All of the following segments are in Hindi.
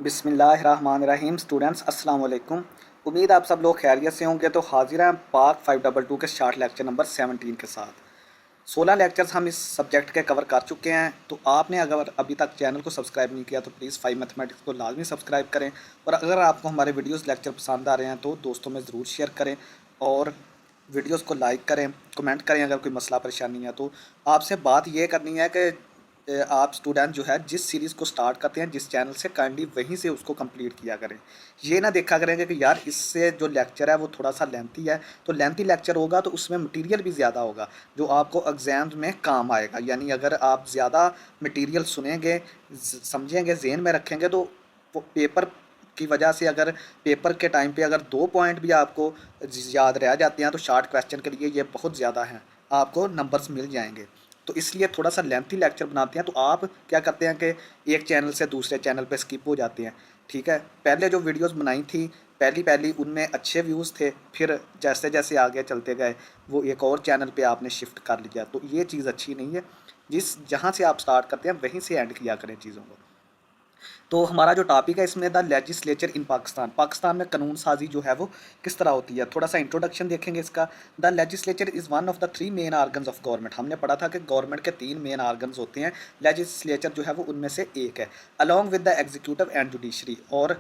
बिस्मिल्लाहिर्रहमानिर्रहीम। स्टूडेंट्स अस्सलाम वालेकुम। उम्मीद आप सब लोग खैरियत से होंगे। तो हाजिर हैं पार्ट 522 के शार्ट लेक्चर नंबर 17 के साथ। 16 लेक्चर्स हम इस सब्जेक्ट के कवर कर चुके हैं। तो आपने अगर अभी तक चैनल को सब्सक्राइब नहीं किया तो प्लीज़ 5 मैथमेटिक्स को लाजमी सब्सक्राइब करें। और अगर आपको हमारे वीडियोज़ लेक्चर पसंद आ रहे हैं तो दोस्तों में ज़रूर शेयर करें और वीडियोज़ को लाइक करें, कमेंट करें अगर कोई मसला परेशानी है तो। आपसे बात ये करनी है कि आप स्टूडेंट जो है जिस सीरीज़ को स्टार्ट करते हैं जिस चैनल से, काइंडली वहीं से उसको कंप्लीट किया करें। ये ना देखा करेंगे कि यार इससे जो लेक्चर है वो थोड़ा सा लेंथी है, तो लेंथी लेक्चर होगा तो उसमें मटेरियल भी ज़्यादा होगा जो आपको एग्जाम में काम आएगा। यानी अगर आप ज़्यादा मटेरियल सुनेंगे, समझेंगे, जेहन में रखेंगे तो वो पेपर की वजह से, अगर पेपर के टाइम पे अगर 2 पॉइंट भी आपको याद रह जाते हैं तो शॉर्ट क्वेश्चन के लिए ये बहुत ज़्यादा हैं, आपको नंबर्स मिल जाएंगे। तो इसलिए थोड़ा सा लेंथी लेक्चर बनाते हैं। तो आप क्या करते हैं कि एक चैनल से दूसरे चैनल पे स्किप हो जाते हैं। ठीक है, पहले जो वीडियोस बनाई थी पहली पहली उनमें अच्छे व्यूज़ थे, फिर जैसे जैसे आगे चलते गए वो एक और चैनल पे आपने शिफ्ट कर लिया। तो ये चीज़ अच्छी नहीं है। जहाँ से आप स्टार्ट करते हैं वहीं से एंड किया करें चीज़ों को। तो हमारा जो टॉपिक है इसमें द लेजिस्लेचर इन पाकिस्तान, पाकिस्तान में कानून साजी जो है वो किस तरह होती है, थोड़ा सा इंट्रोडक्शन देखेंगे इसका। The legislature is one of the 3 main organs of government. हमने पढ़ा था कि गवर्नमेंट के 3 मेन आर्गन्स होते हैं, लेजिस्लेचर जो है वो उनमें से एक है। Along with the executive and judiciary, और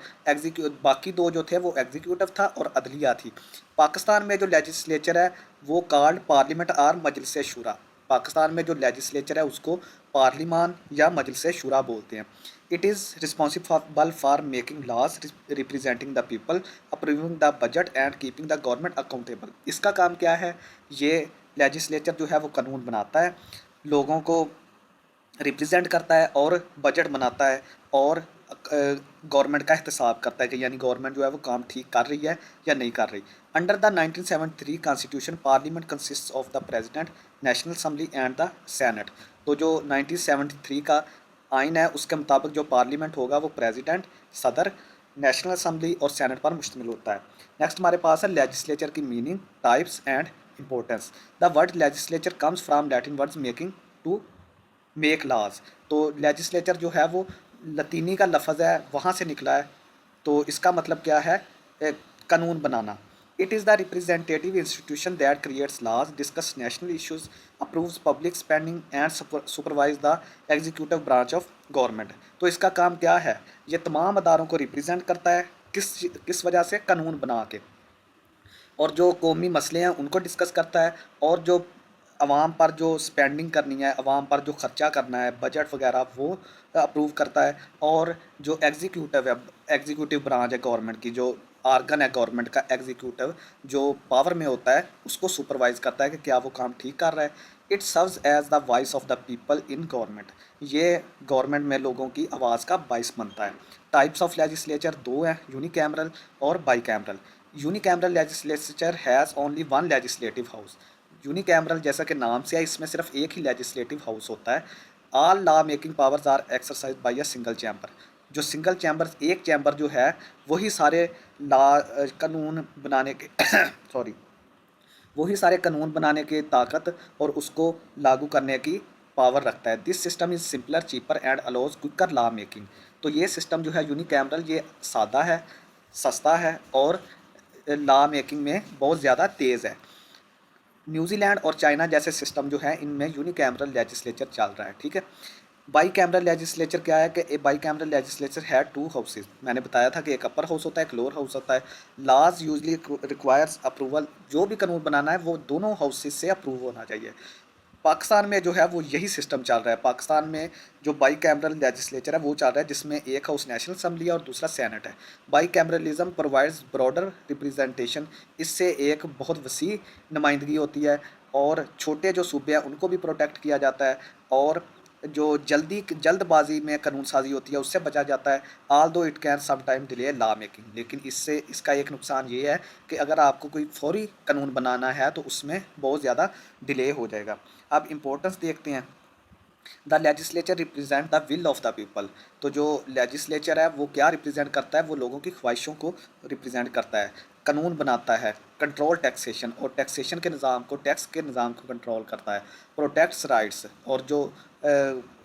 बाकी दो जो थे वो एग्जीक्यूटिव था और अदलिया थी। पाकिस्तान में जो लेजिस्लेचर है वो कॉल्ड पार्लियामेंट और मजलिस शूरा। पाकिस्तान में जो लेजिस्लेचर है उसको पार्लिमान या मजलिस शूरा बोलते हैं। It is responsible for making laws, representing the people, approving the budget and keeping the government accountable. इसका काम क्या है? ये लेजिस्लेचर जो है वो कानून बनाता है, लोगों को रिप्रेजेंट करता है और बजट बनाता है और गवर्नमेंट का एहतसाब करता है कि यानी गवर्नमेंट जो है वो काम ठीक कर रही है या नहीं कर रही। Under the 1973 constitution parliament consist of the president, national assembly and the senate. तो जो 1973 का आइन है उसके मुताबिक जो पार्लियामेंट होगा वो प्रेसिडेंट, सदर, नेशनल असम्बली और सेनेट पर मुश्तमिल होता है। नेक्स्ट हमारे पास है लेजिस्लेचर की meaning, types and importance. The word legislature comes from Latin words making to make laws. तो लेजिस्लेचर जो है वो लतीनी का लफ्ज़ है, वहाँ से निकला है। तो इसका मतलब क्या है? कानून बनाना। It is the representative institution that creates laws, discuss national issues, approves public spending and supervise the executive branch of government. तो इसका काम क्या है? ये तमाम अदारों को रिप्रेजेंट करता है, किस किस वजह से? कानून बना के। और जो कौमी मसले हैं उनको डिस्कस करता है, और जो आवाम पर जो स्पेंडिंग करनी है, आवाम पर जो ख़र्चा करना है, बजट वगैरह, वो अप्रूव करता है। और जो एग्जीक्यूटिव है, एग्जीक्यूटिव ब्रांच है गवर्नमेंट की, जो आर्गन है गवर्नमेंट का एग्जीक्यूटिव जो पावर में होता है, उसको सुपरवाइज करता है कि क्या वो काम ठीक कर रहा है। It serves as the voice of the people in government. ये गवर्नमेंट में लोगों की आवाज़ का बाइस बनता है। टाइप्स ऑफ लेजिस्लेचर दो हैं, यूनिकैमरल और bicameral. Unicameral legislature has only one legislative house. Unicameral जैसा कि नाम से है, इसमें सिर्फ एक ही लेजिस्लेटिव हाउस होता है। All law making powers are exercise by a single chamber. जो सिंगल चैम्बर, एक चैम्बर जो है वही सारे लॉ कानून बनाने के सॉरी, वही सारे कानून बनाने की ताकत और उसको लागू करने की पावर रखता है। This system is simpler, cheaper and allows quicker law making. तो ये सिस्टम जो है यूनिकैमरल, ये सादा है, सस्ता है और लॉ मेकिंग में बहुत ज़्यादा तेज़ है। न्यूजीलैंड और चाइना जैसे सिस्टम जो है इनमें यूनिकैमरल लेजिस्लेचर चल रहा है। ठीक है। बाई कैमरल लेजिस्लेचर क्या है कि बाई कैमरल लेजिस्लेचर है टू हाउसेज। मैंने बताया था कि एक अपर हाउस होता है, एक लोअर हाउस होता है। Laws usually requires approval. जो भी कानून बनाना है वो दोनों हाउसेज से अप्रूव होना चाहिए। पाकिस्तान में जो है वो यही सिस्टम चल रहा है। पाकिस्तान में जो बाई कैमरल लेजिस्लेचर है वो चल रहा है, जिसमें एक हाउस नेशनल असम्बली है और दूसरा सेनेट है। By cameralism provides broader representation. इससे एक बहुत वसी नुमाइंदगी होती है और छोटे जो सूबे हैं उनको भी प्रोटेक्ट किया जाता है, और जो जल्दबाजी में कानून साजी होती है उससे बचा जाता है। Although it can some time delay law making. लेकिन इससे इसका एक नुकसान ये है कि अगर आपको कोई फौरी कानून बनाना है तो उसमें बहुत ज़्यादा डिले हो जाएगा। अब इम्पोर्टेंस देखते हैं। The legislature represent the will of the people. तो जो लेजिस्लेचर है वो क्या रिप्रेजेंट करता है? वो लोगों की ख्वाहिशों को रिप्रेजेंट करता है, कानून बनाता है, कंट्रोल टैक्सेशन, और टैक्सेशन के निज़ाम को, टैक्स के निज़ाम को कंट्रोल करता है, प्रोटेक्ट्स राइट्स, और जो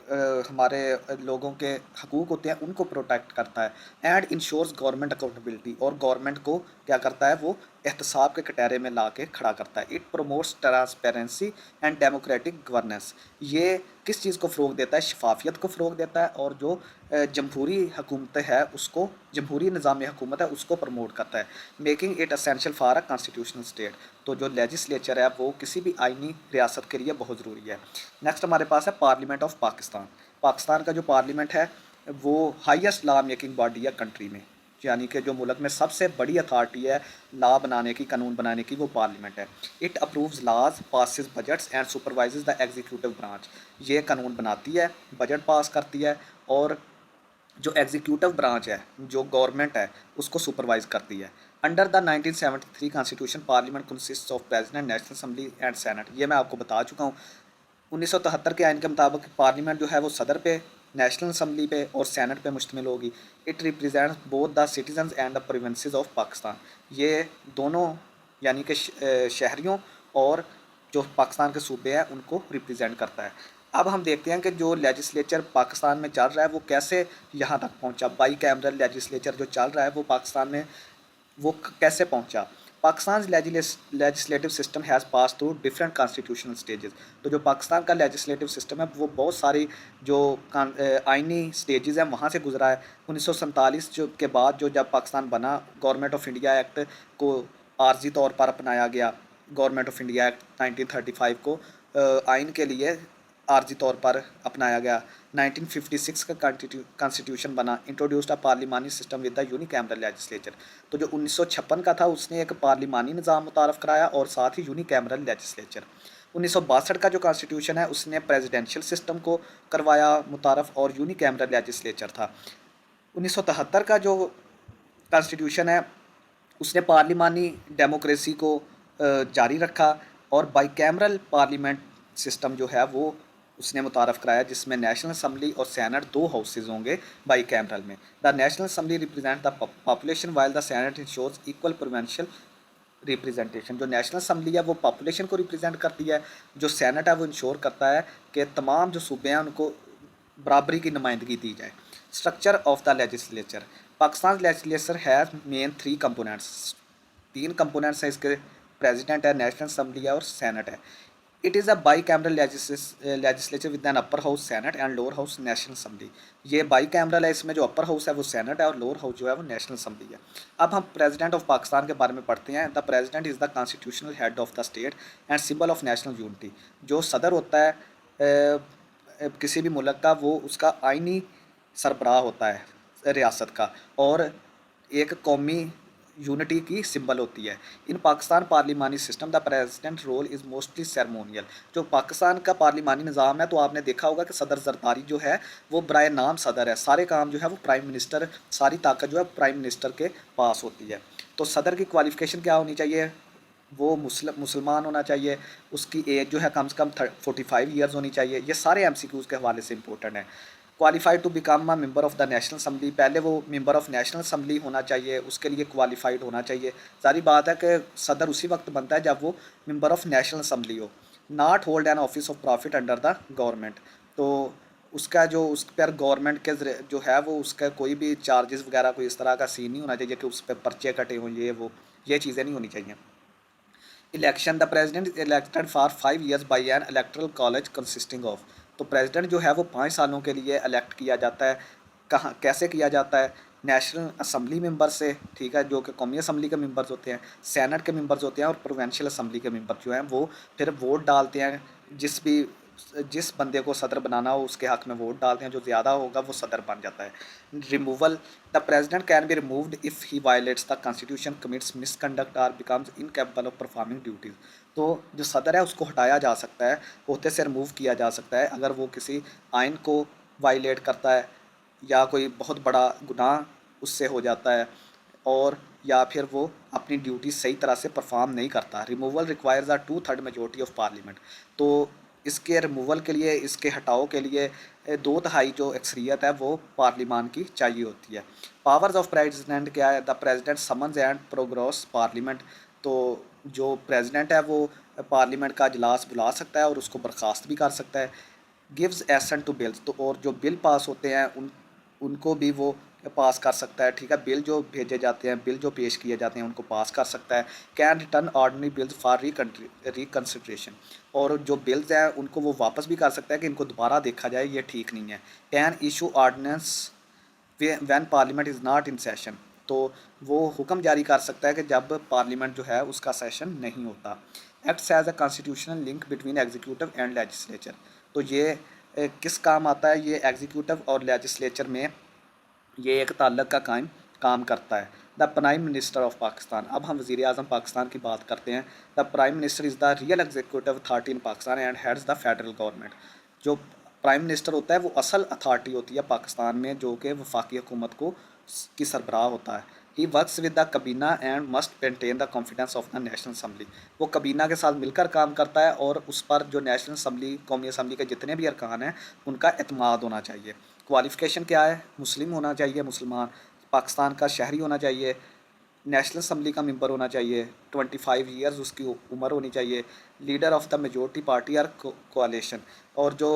हमारे लोगों के हकूक़ होते हैं उनको प्रोटेक्ट करता है। एंड इंश्योर्स गवर्नमेंट अकाउंटेबिलिटी, और गवर्नमेंट को क्या करता है, वो एहतसाब के कटहरे में ला के खड़ा करता है। It promotes transparency and democratic governance. ये किस चीज़ को फ़रोग देता है, शफाफियत को फ़रोग देता है, और जो जमहूरी हुकूमत है उसको, जमहूरी निज़ाम हुकूमत है उसको प्रमोट करता है। Making it essential for a constitutional state. तो जो लेजिस्लेचर है वो किसी भी आइनी रियासत के लिए बहुत ज़रूरी है। नेक्स्ट हमारे पास है पार्लियामेंट ऑफ पाकिस्तान। पाकिस्तान का जो पार्लियामेंट है वो हाईएस्ट लॉ मेकिंग बॉडी है कंट्री में, यानी कि जो मुल्क में सबसे बड़ी अथॉरिटी है लॉ बनाने की, कानून बनाने की, वो पार्लियामेंट है। It approves laws, passes budgets and supervises the executive branch. ये कानून बनाती है, बजट पास करती है, और जो एग्जीक्यूटिव ब्रांच है, जो गवर्नमेंट है, उसको सुपरवाइज करती है। Under the 1973 constitution parliament consist of president, national assembly and senate. ये मैं आपको बता चुका हूँ। 1973 के आइन के मुताबिक पार्लियामेंट जो है वो सदर पे, नेशनल असम्बली पे और सेनेट पे मुश्तमिल होगी। It represents both the citizens and the provinces of Pakistan. ये दोनों यानी कि शहरियों और जो पाकिस्तान के सूबे हैं उनको रिप्रेजेंट करता है। अब हम देखते हैं कि जो लेजिस्लेचर पाकिस्तान में चल रहा है वो कैसे यहाँ तक पहुँचा। बाई कैमरल लेजिस्लेचर जो चल रहा है वो पाकिस्तान में वो कैसे पहुँचा। Pakistan legislative system has pass through different constitutional stages. तो जो पाकिस्तान का लेजिस्लेटिव सिस्टम है वो बहुत सारी जो आइनी स्टेजेस हैं वहाँ से गुजरा है। 1947 जो के बाद जो जब पाकिस्तान बना, गवर्नमेंट ऑफ इंडिया एक्ट को आर्जी तौर पर अपनाया गया। गवर्नमेंट ऑफ इंडिया एक्ट 1935 को आइन के लिए आर्जी तौर पर अपनाया गया। 1956 का कॉन्स्टिट्यूशन बना, introduced a parliamentary system with the unicameral legislature. तो जो 1956 का था उसने एक पार्लिमानी निज़ाम मुतारफ़ कराया और साथ ही यूनिकैमरल लेजिस्लेचर। 1962 का जो कॉन्स्टिट्यूशन है उसने प्रेसिडेंशियल सिस्टम को करवाया मुतारफ़ और यूनिकैमरल लेजिस्लेचर था। 1973 का जो कॉन्स्टिट्यूशन है उसने पार्लिमानी डेमोक्रेसी को जारी रखा और बाईकैमरल पार्लियामेंट सिस्टम जो है वो उसने मुतारफ़ कराया, जिसमें नेशनल असम्बली और सेनेट दो हाउसेज होंगे बाई कैमरल में। The national assembly represent the population while the senate ensures equal provincial representation. जो नेशनल असम्बली है वो पॉपुलेशन को रिप्रेजेंट करती है, जो सेनेट है वो इंश्योर करता है कि तमाम जो सूबे हैं उनको बराबरी की नुमाइंदगी दी जाए। Structure of the legislature. Pakistan legislature has main 3 components. 3 components हैं इसके, प्रेसिडेंट है, नेशनल असम्बली है और सेनेट है। It is a by cameral legislature with an upper house senate and lower house national assembly. ये बाई कैमरल है, इसमें जो अपर हाउस है वो सेनेट है और लोअर हाउस जो है वो नेशनल असम्बली है। अब हम प्रेसिडेंट ऑफ पाकिस्तान के बारे में पढ़ते हैं। The president is the constitutional head of the state and symbol of national unity. जो सदर होता है किसी भी मुल्क का, वो उसका आइनी सरबराह होता है रियासत का और एक कौमी यूनिटी की सिंबल होती है। In Pakistan parliamentary system the president role is mostly ceremonial. जो पाकिस्तान का पार्लिमानी निज़ाम है तो आपने देखा होगा कि सदर जरदारी जो है वो बराए नाम सदर है, सारे काम जो है वो प्राइम मिनिस्टर, सारी ताकत जो है प्राइम मिनिस्टर के पास होती है। तो सदर की क्वालिफ़िकेशन क्या होनी चाहिए, वो मुसलमान होना चाहिए, उसकी एज जो है कम से कम 45 ईयर्स होनी चाहिए। ये सारे MCQs के हवाले से इंपॉर्टेंट है। Qualified to become a member of the national assembly, पहले वो मेंबर ऑफ नेशनल असम्बली होना चाहिए, उसके लिए क्वालिफाइड होना चाहिए। सारी बात है कि सदर उसी वक्त बनता है जब वो मेंबर ऑफ नेशनल असम्बली हो। Not hold an office of profit under the government. तो उसका जो उस पर गवर्नमेंट के जो है वो उसका कोई भी चार्जेस वगैरह कोई इस तरह का सीन नहीं होना चाहिए कि उस पर पर्चे कटे हों, ये चीज़ें नहीं होनी चाहिए। Election. The president is elected for 5 years by an electoral college consisting of. तो प्रेसिडेंट जो है वो 5 सालों के लिए इलेक्ट किया जाता है। कहाँ कैसे किया जाता है, नेशनल असम्बली मेंबर से, ठीक है, जो कि कौमी असम्बली के मेंबर्स होते हैं, सेनेट के मेंबर्स होते हैं और प्रोविंशियल असम्बली के मेंबर जो हैं वो फिर वोट डालते हैं। जिस बंदे को सदर बनाना हो उसके हक़ में वोट डालते हैं, जो ज़्यादा होगा वो सदर बन जाता है। Removal. The president can be removed if he violates the constitution, commits misconduct or becomes incapable of performing duties. तो जो सदर है उसको हटाया जा सकता है, ओहदे से रिमूव किया जा सकता है अगर वो किसी आइन को वायलेट करता है या कोई बहुत बड़ा गुनाह उससे हो जाता है, और या फिर वो अपनी ड्यूटी सही तरह से परफॉर्म नहीं करता। Removal requires a 2/3 majority of parliament. तो इसके रिमूवल के लिए, इसके हटाओ के लिए 2/3 जो अक्सरियत है वो पार्लिमान की चाहिए होती है। पावर्स ऑफ प्रेसिडेंट क्या है, the president summons and progress parliament. तो जो प्रेसिडेंट है वो पार्लियामेंट का अजलास बुला सकता है और उसको बर्खास्त भी कर सकता है। गिव्स एसेंट टू बिल्स, तो और जो बिल पास होते हैं उनको भी वो पास कर सकता है, ठीक है। बिल जो भेजे जाते हैं, बिल जो पेश किए जाते हैं, उनको पास कर सकता है। Can return ordinary bills for reconsideration, और जो बिल्स हैं उनको वो वापस भी कर सकता है कि इनको दोबारा देखा जाए, ये ठीक नहीं है। Can issue ordinance when parliament is not in session, तो वो हुक्म जारी कर सकता है कि जब पार्लियामेंट जो है उसका सेशन नहीं होता। Acts as a constitutional link between executive and legislature, तो ये किस काम आता है, ये एग्जीक्यूटिव और लेजिस्लेचर में ये एक ताल्लुक का काम करता है। The prime minister of Pakistan, अब हम वज़ीर आज़म पाकिस्तान की बात करते हैं। The prime minister is the real executive authority in Pakistan and heads the federal government, जो प्राइम मिनिस्टर होता है वो असल अथॉरिटी होती है पाकिस्तान में, जो कि वफाकी हुकूमत को की सरबराह होता है। ही वर्क्स विद द कबीना and must maintain the confidence of the national assembly, वो कबीना के साथ मिलकर काम करता है और उस पर जो नेशनल असम्बली, कौमी असम्बली के जितने भी अरकान हैं उनका एतमाद होना चाहिए। क्वालिफ़िकेशन क्या है, मुस्लिम होना चाहिए, मुसलमान, पाकिस्तान का शहरी होना चाहिए, नेशनल असम्बली का मेंबर होना चाहिए, 25 ईयर्स उसकी उम्र होनी चाहिए, leader of the majority party और कोalition, और जो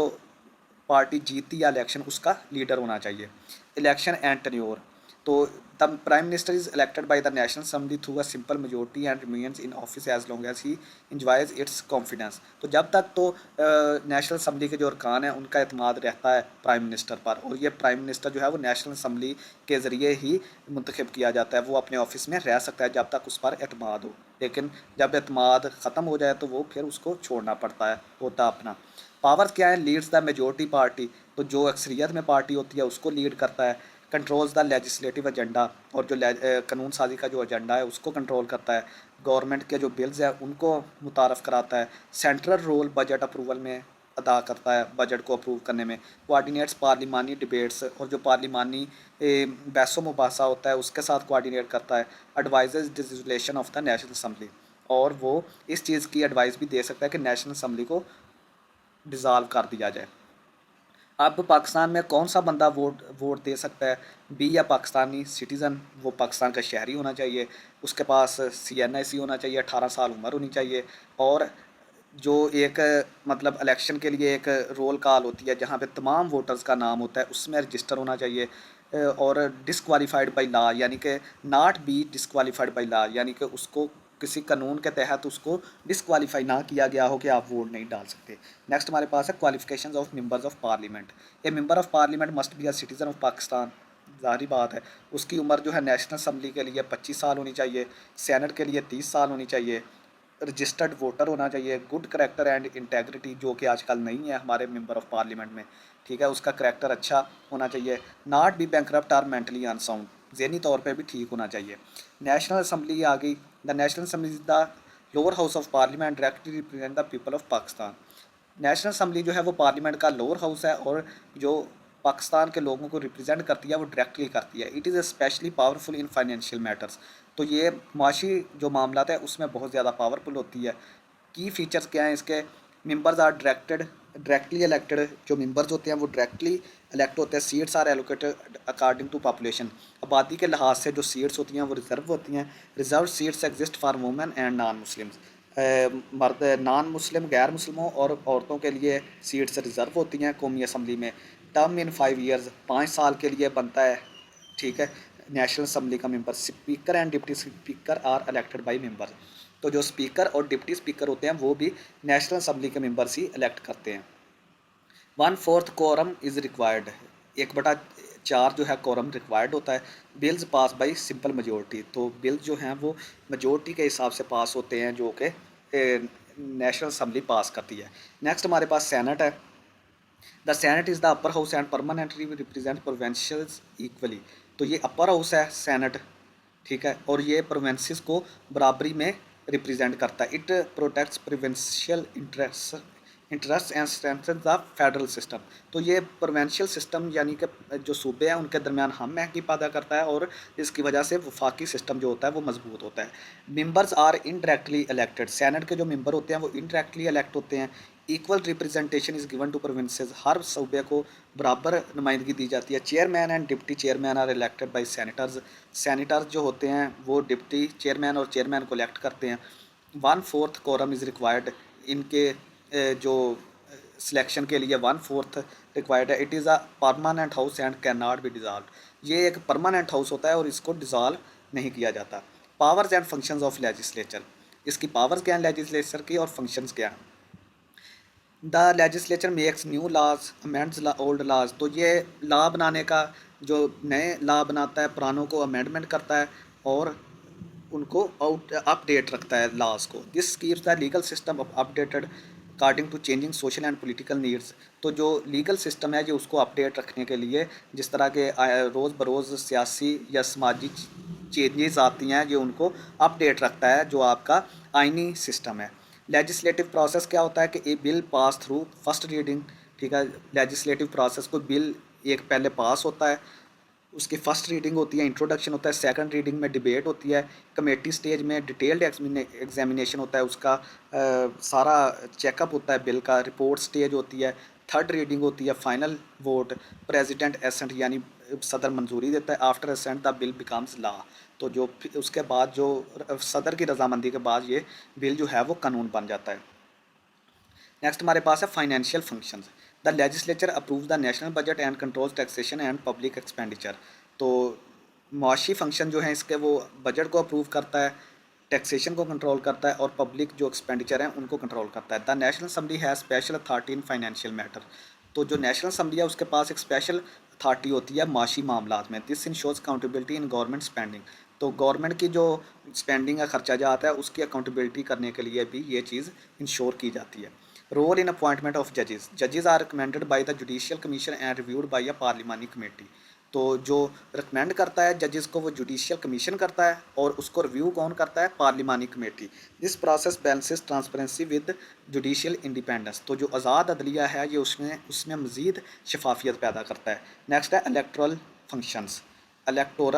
पार्टी जीतती या इलेक्शन उसका लीडर होना चाहिए। इलेक्शन एंड टेन्योर, तो the prime minister is elected by the national assembly through a simple majority and remains in office as long as he enjoys its confidence, तो जब तक तो नेशनल असम्बली के जो अरकान हैं उनका एतमाद रहता है प्राइम मिनिस्टर पर, और ये प्राइम मिनिस्टर जो है वो नेशनल असम्बली के ज़रिए ही मुंतखब किया जाता है। वो अपने ऑफिस में रह सकता है जब तक उस पर एतमाद हो, लेकिन जब एतमाद ख़त्म हो जाए तो वो फिर उसको छोड़ना पड़ता है, होता अपना। पावर्स क्या है, लीड्स द मेजोरिटी पार्टी, तो जो अक्सरियत में पार्टी होती है उसको लीड करता है। कंट्रोल्स द लेजिस्लेटिव एजेंडा, और जो कानून साजी का जो एजेंडा है उसको कंट्रोल करता है। गवर्नमेंट के जो बिल्स हैं उनको मुतारफ़ कराता है। सेंट्रल रोल बजट अप्रूवल में अदा करता है, बजट को अप्रूव करने में। कोऑर्डिनेट्स पार्लिमानी डिबेट्स, और जो पार्लिमानी बहसो मुबासा होता है उसके साथ कोऑर्डिनेट करता है। Advises dissolution of the national assembly, और वो इस चीज़ की एडवाइस भी दे सकता है कि नेशनल असम्बली को डिज़ाल्व कर दिया जाए। अब पाकिस्तान में कौन सा बंदा वोट दे सकता है, बी या पाकिस्तानी सिटीज़न, वो पाकिस्तान का शहरी होना चाहिए, उसके पास CNIC होना चाहिए, 18 साल उम्र होनी चाहिए, और जो एक मतलब इलेक्शन के लिए एक रोल कॉल होती है जहाँ पे तमाम वोटर्स का नाम होता है उसमें रजिस्टर होना चाहिए। और डिसक्वालीफाइड बाई लॉ, यानी कि not be disqualified by law, यानी कि उसको किसी कानून के तहत उसको डिसक्वालीफाई ना किया गया हो कि आप वोट नहीं डाल सकते। नेक्स्ट हमारे पास है qualifications of members of parliament. A member of parliament must be a citizen of Pakistan, ज़ाहिर बात है। उसकी उम्र जो है नेशनल असम्बली के लिए 25 साल होनी चाहिए, सेनेट के लिए 30 साल होनी चाहिए, रजिस्टर्ड वोटर होना चाहिए, गुड करेक्टर एंड इंटेग्रिटी, जो कि आजकल नहीं है हमारे मेंबर ऑफ पार्लियामेंट में, ठीक है, उसका करेक्टर अच्छा होना चाहिए। नॉट बी बैंकरप्ट और मेंटली अनसाउंड, ज़हनी तौर पे भी ठीक होना चाहिए। नेशनल असम्बली आ गई। The national assembly is the lower house of parliament directly represent the people of Pakistan. National assembly जो है वो पार्लियामेंट का लोअर हाउस है, और जो पाकिस्तान के लोगों को रिप्रेजेंट करती है वो डायरेक्टली करती है। It is specially powerful in financial matters, तो ये माशी जो मामला है उसमें बहुत ज़्यादा पावरफुल होती है। की फ़ीचर्स क्या हैं इसके, मेंबर्स आर डायरेक्टली इलेक्टेड, जो मेंबर्स होते हैं वो डायरेक्टली इलेक्ट होते हैं। Seats are allocated according to population, आबादी के लिहाज से जो सीट्स होती हैं वो रिजर्व होती हैं। Reserve seats exist for women and non Muslims, मर्द नॉन मुस्लिम गैर मुस्लिमों और औरतों के लिए सीट्स रिज़र्व होती हैं कौमी असम्बली में। टर्म इन 5 ईयर्स, 5 साल के लिए बनता है, ठीक है। नेशनल असम्बली का member, speaker and deputy speaker are elected by member, तो जो स्पीकर और डिप्टी स्पीकर होते हैं वो भी नेशनल असम्बली के मेंबर्स ही इलेक्ट करते हैं। 1/4 कोरम इज़ रिक्वायर्ड, 1/4 जो है कोरम रिक्वायर्ड होता है। Bills pass by simple majority, तो बिल्स जो हैं वो मेजोरिटी के हिसाब से पास होते हैं जो कि नेशनल असम्बली पास करती है। नेक्स्ट हमारे पास सैनट है। The senate is the upper house and permanently represent provincials equally, तो ये अपर हाउस है सैनट, ठीक है, और ये प्रोवेंसेस को बराबरी में रिप्रेजेंट करता है। It protects provincial interest and strengthen the federal system, तो ये प्रोवेंशियल सिस्टम यानी कि जो सूबे हैं उनके दरमियान हम महंगी पैदा करता है, और इसकी वजह से वफाकी सिस्टम जो होता है वो मजबूत होता है। Members are indirectly elected, senate के जो मेंबर होते हैं वो इनडायरेक्टली इलेक्ट होते हैं। Equal representation is given to provinces, हर सूबे को बराबर नुमाइंदगी दी जाती है। Chairman and deputy chairman are elected by senators, senators जो होते हैं वो डिप्टी चेयरमैन और चेयरमैन को इलेक्ट करते हैं। 1/4 कोरम इज़ रिक्वायर्ड, इनके जो सिलेक्शन के लिए 1/4 रिक्वायर्ड है। It is a permanent house and can not be dissolve. ये एक परमानेंट हाउस होता है और इसको डिज़ॉल्व नहीं किया जाता। Powers and functions of legislature, इसकी पावर्स क्या हैं लेजिस्लेचर की और फंक्शंस क्या हैं। The legislature makes new laws amends old laws, तो ये लॉ बनाने का, जो नए लॉ बनाता है पुरानों को अमेंडमेंट करता है और उनको अपडेट रखता है लॉज को। This keeps the legal system updated according to changing social and political needs. तो जो लीगल सिस्टम है जो उसको अपडेट रखने के लिए जिस तरह के रोज़ बरोज़ सियासी या समाजी चेंजेस आती हैं जो उनको अपडेट रखता है जो आपका आइनी सिस्टम है। लेजिस्लेटिव प्रोसेस क्या होता है कि a bill pass through first reading, ठीक है। लेजिस्लेटिव प्रोसेस को बिल एक पहले पास होता है, उसकी फ़र्स्ट रीडिंग होती है, इंट्रोडक्शन होता है, सेकंड रीडिंग में डिबेट होती है, कमेटी स्टेज में डिटेल्ड एग्जामिनेशन होता है, उसका सारा चेकअप होता है बिल का, रिपोर्ट स्टेज होती है, थर्ड रीडिंग होती है, फाइनल वोट, प्रेसिडेंट एसेंट यानी सदर मंजूरी देता है, after assent the bill becomes law. तो जो उसके बाद जो सदर की रजामंदी के बाद ये बिल जो है वो कानून बन जाता है। नेक्स्ट हमारे पास है financial functions. The legislature approve the national budget and controls taxation and public expenditure. तो मुआशी फंक्शन जो है इसके वो बजट को अप्रूव करता है, टैक्सेशन को कंट्रोल करता है और पब्लिक जो एक्सपेंडिचर हैं उनको कंट्रोल करता है। The national assembly has special authority in financial matter. तो जो नेशनल असम्बली है उसके पास एक स्पेशल अथॉरिटी होती है माशी मामलात में। This ensures accountability in government spending. तो गवर्नमेंट की जो स्पेंडिंग का खर्चा जाता है उसकी अकाउंटेबिलिटी करने के लिए भी ये चीज़ इंश्योर की जाती है। रोल इन अपॉइंटमेंट ऑफ जजेस, जजेस are recommended by the judicial commission and reviewed by a पार्लिमानी committee. तो जो रिकमेंड करता है जजेस को वो जुडिशियल कमीशन करता है और उसको रिव्यू कौन करता है, parliamentary committee. This process balances transparency with judicial independence. तो जो आज़ाद अदलिया है ये उसमें उसमें मज़ीद शफाफियत पैदा करता है। नेक्स्ट है electoral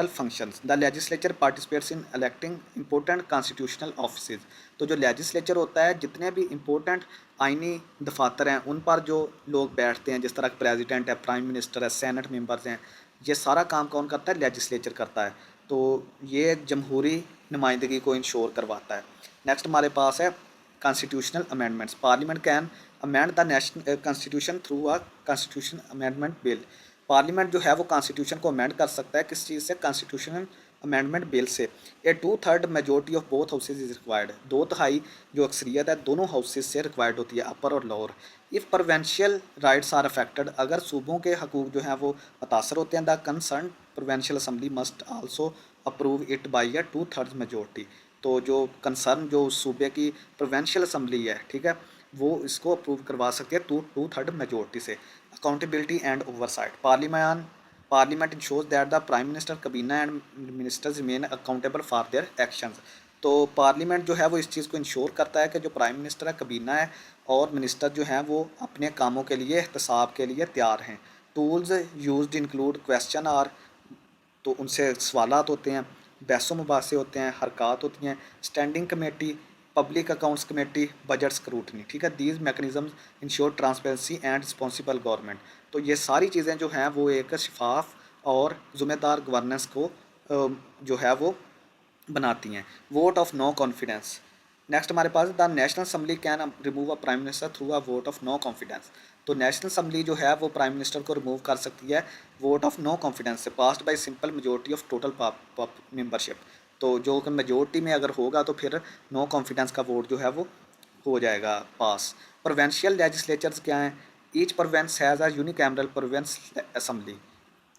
functions. The legislature participates in electing important constitutional offices. तो जो लेजिस्लेचर होता है जितने भी इंपॉर्टेंट आइनी दफातर हैं उन पर जो लोग बैठते हैं, जिस तरह प्रेसिडेंट है, प्राइम मिनिस्टर है, सेनेट मेंबर्स हैं, ये सारा काम कौन करता है, लेजिस्लेचर करता है। तो ये जमहूरी नुमाइंदगी को इंश्योर करवाता है। नेक्स्ट हमारे पास है constitutional amendments. Parliament can amend the national constitution through a constitution amendment bill. Parliament जो है वो कॉन्स्टिट्यूशन को अमेंड कर सकता है किस चीज़ से, कॉन्स्टिट्यूशनल अमेंडमेंट बिल से। ए 2/3 majority of both houses is required. 2/3 जो अक्सरियत है दोनों हाउसेज से रिक्वायर्ड होती है, अपर और lower. If provincial rights are affected, अगर सूबों के हकूक जो हैं वो मुतासर होते हैं, the concern provincial assembly must also approve it by a 2/3 majority. तो जो कंसर्न जो सूबे की प्रोवेंशियल असम्बली है, ठीक है, वो इसको अप्रूव करवा सकती है 2/3 मेजोरिटी से। Accountability and oversight. Parliament ensures that the prime minister, कबीना and ministers remain accountable for their actions. तो पार्लियामेंट जो है वो इस चीज़ को इंश्योर करता है कि जो प्राइम मिनिस्टर है, कबीना है और मिनिस्टर जो हैं वो अपने कामों के लिए एहतसाब के लिए तैयार हैं। Tools used include question hour, तो उनसे सवालात होते हैं, बहसों मुबासे होते हैं, हरकत होती हैं, standing committee, public accounts committee, budget scrutiny, ठीक है। These mechanism ensure transparency and responsible government. तो ये सारी चीज़ें जो हैं वो एक शफाफ और ज़िम्मेदार गवर्नेंस को जो है वो बनाती हैं। Vote of no confidence. Next हमारे पास the national assembly can remove a prime minister through a vote of no confidence. तो नेशनल असम्बली जो है वो प्राइम मिनिस्टर को रिमूव कर सकती है वोट ऑफ नो कॉन्फिडेंस से, passed by simple majority of total membership. तो जो मेजोरिटी में अगर होगा तो फिर नो कॉन्फिडेंस का वोट जो है वो हो जाएगा पास। प्रोवेंशियल लेजिस्लेचर्स क्या हैं, each province has a unicameral province assembly.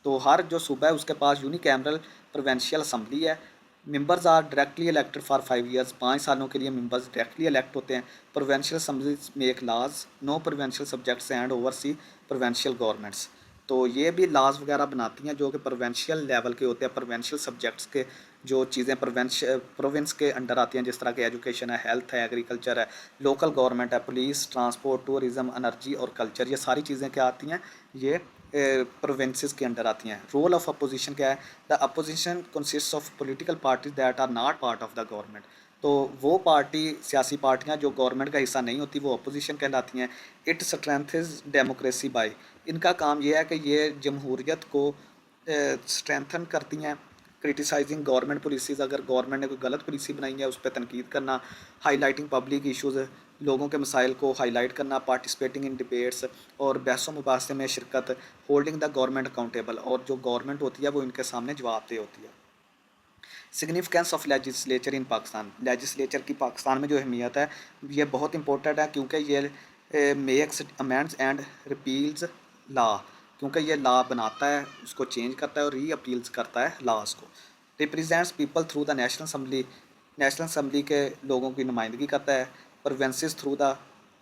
तो हर जो सूबा है उसके पास यूनिकैमरल प्रोवेंशियल असम्बली है। Members are directly elected for 5 years, 5 सालों के लिए मेंबर्स डायरेक्टली इलेक्ट होते हैं। Provincial assemblies make laws, no provincial subjects and oversee provincial governments. तो ये भी लॉज वगैरह बनाती हैं जो कि प्रोवेंशियल लेवल के होते हैं, प्रोवेंशियल सब्जेक्ट्स के जो चीज़ें प्रोविंस के अंडर आती हैं, जिस तरह की एजुकेशन है, हेल्थ है, एग्रीकल्चर है, लोकल गवर्नमेंट है, पुलिस, ट्रांसपोर्ट, टूरिज़म, एनर्जी और कल्चर, ये सारी चीज़ें क्या आती हैं, ये प्रोविंसेस के अंडर आती हैं। रोल ऑफ अपोजिशन क्या है, the opposition consist of political parties that are not part of the government. तो वो पार्टी, सियासी पार्टियां जो गवर्नमेंट का हिस्सा नहीं होती वो अपोजिशन कहलाती हैं। इट स्ट्रेंथन्स डेमोक्रेसी बाय, इनका काम ये है कि ये जमहूरियत को स्ट्रेंथन करती हैं। क्रिटिसाइजिंग गवर्नमेंट पॉलिसीज़, अगर गवर्नमेंट ने कोई गलत पॉलिसी बनाई है उस पर तनकीद करना। हाईलाइटिंग पब्लिक इशूज़, लोगों के मसाइल को हाईलाइट करना, पार्टिसिपेटिंग इन डिबेट्स और बहसों मुबाहसे में शिरकत, होल्डिंग द गवर्नमेंट अकाउंटेबल, और जो गवर्नमेंट होती है वो इनके सामने जवाबदेह होती है। Significance of legislature in Pakistan, legislature की पाकिस्तान में जो अहमियत है ये बहुत इंपॉर्टेंट है, क्योंकि ये मेक्स अमेंड्स एंड रिपील्स लॉ, क्योंकि ये लॉ बनाता है, उसको चेंज करता है और री अपील्स करता है लॉज को। Represents people through the national assembly, national assembly के लोगों की नुमाइंदगी करता है। प्रोवेंसेस थ्रू द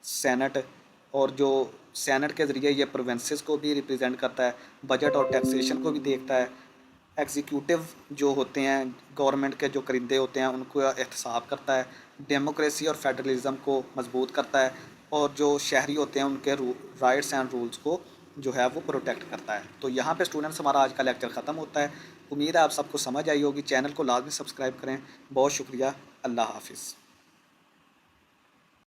सेनेट, और जो सेनेट के ज़रिए ये प्रोवेंसेस को भी रिप्रेजेंट करता है। बजट और टैक्सेशन को भी देखता है। एग्जीक्यूटिव जो होते हैं गवर्नमेंट के, जो करिंदे होते हैं, उनको एहतसाब करता है। डेमोक्रेसी और फेडरलिज्म को मजबूत करता है, और जो शहरी होते हैं उनके राइट्स एंड रूल्स को जो है वो प्रोटेक्ट करता है। तो यहाँ पे स्टूडेंट्स हमारा आज का लेक्चर ख़त्म होता है। उम्मीद है आप सबको समझ आई होगी। चैनल को लाजमी सब्सक्राइब करें। बहुत शुक्रिया। अल्लाह हाफिज़।